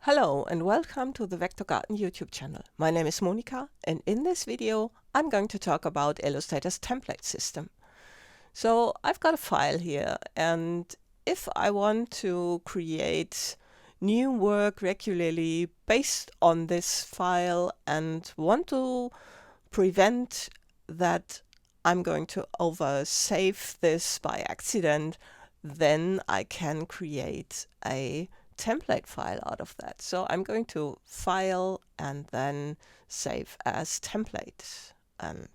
Hello and welcome to the Vector Garden YouTube channel. My name is Monika, and in this video I'm going to talk about Illustrator's template system. So I've got a file here, and if I want to create new work regularly based on this file and want to prevent that I'm going to oversave this by accident, then I can create a template file out of that. So I'm going to File and then Save as Template. And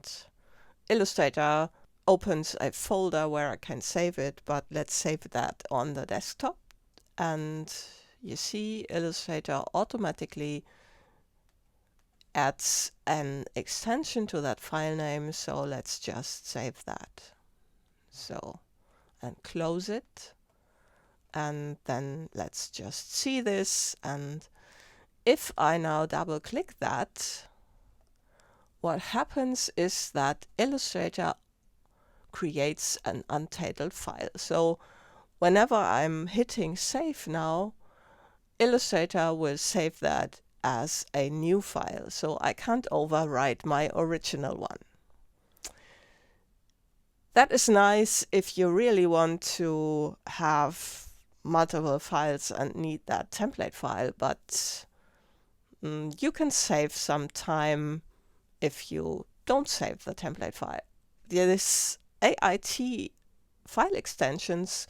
Illustrator opens a folder where I can save it, but let's save that on the desktop. And you see Illustrator automatically adds an extension to that file name. So let's just save that. So, and close it. And then let's just see this, and if I now double click that, what happens is that Illustrator creates an untitled file. So whenever I'm hitting save now, Illustrator will save that as a new file, so I can't overwrite my original one. That is nice if you really want to have multiple files and need that template file, but you can save some time if you don't save the template file. This AIT file extensions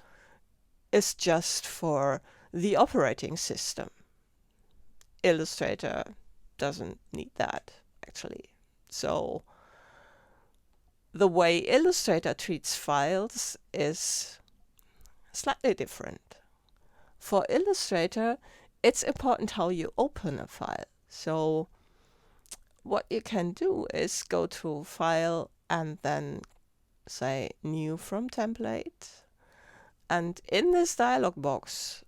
is just for the operating system. Illustrator doesn't need that, actually. So the way Illustrator treats files is slightly different. For Illustrator, it's important how you open a file. So what you can do is go to File and then say New from Template. And in this dialog box,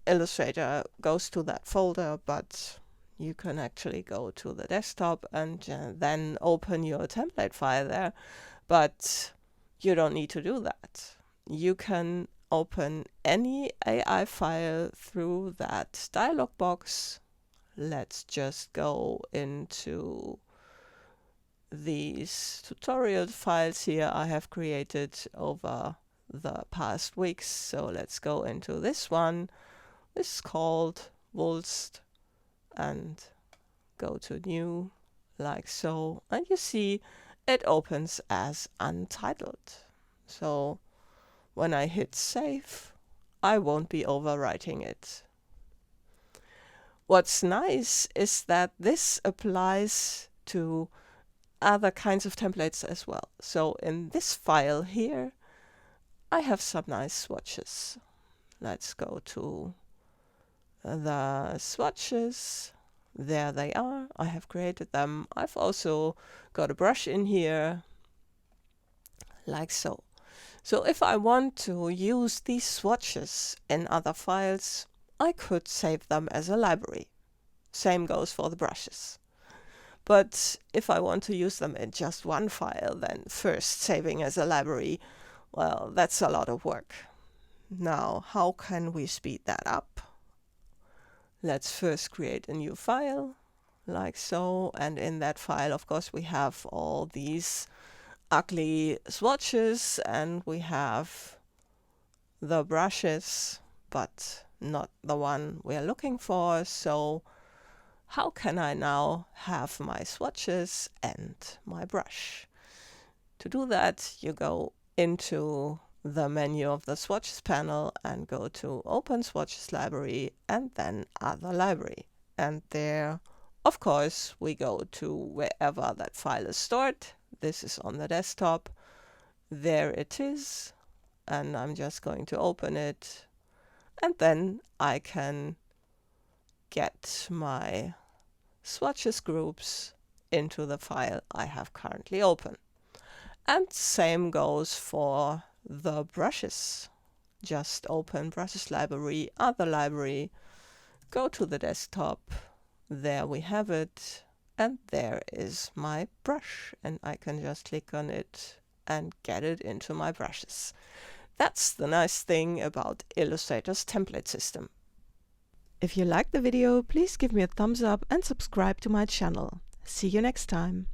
Illustrator goes to that folder, but you can actually go to the desktop and then open your template file there. But you don't need to do that. You can open any AI file through that dialog box. Let's just go into these tutorial files here I have created over the past weeks. So let's go into this one. This is called Wulst, and go to New, like so. And you see it opens as untitled. So when I hit save, I won't be overwriting it. What's nice is that this applies to other kinds of templates as well. So in this file here, I have some nice swatches. Let's go to the swatches. There they are. I have created them. I've also got a brush in here, like so. So if I want to use these swatches in other files, I could save them as a library. Same goes for the brushes. But if I want to use them in just one file, then first saving as a library, well, that's a lot of work. Now, how can we speed that up? Let's first create a new file, like so. And in that file, of course, we have all these ugly swatches, and we have the brushes, but not the one we're looking for. So how can I now have my swatches and my brush? To do that, you go into the menu of the swatches panel and go to Open Swatches Library and then Other Library. And there, of course, we go to wherever that file is stored. This is on the desktop. There it is. And I'm just going to open it. And then I can get my swatches groups into the file I have currently open. And same goes for the brushes. Just open Brushes Library, Other Library, go to the desktop. There we have it. And there is my brush. And I can just click on it and get it into my brushes. That's the nice thing about Illustrator's template system. If you liked the video, please give me a thumbs up and subscribe to my channel. See you next time.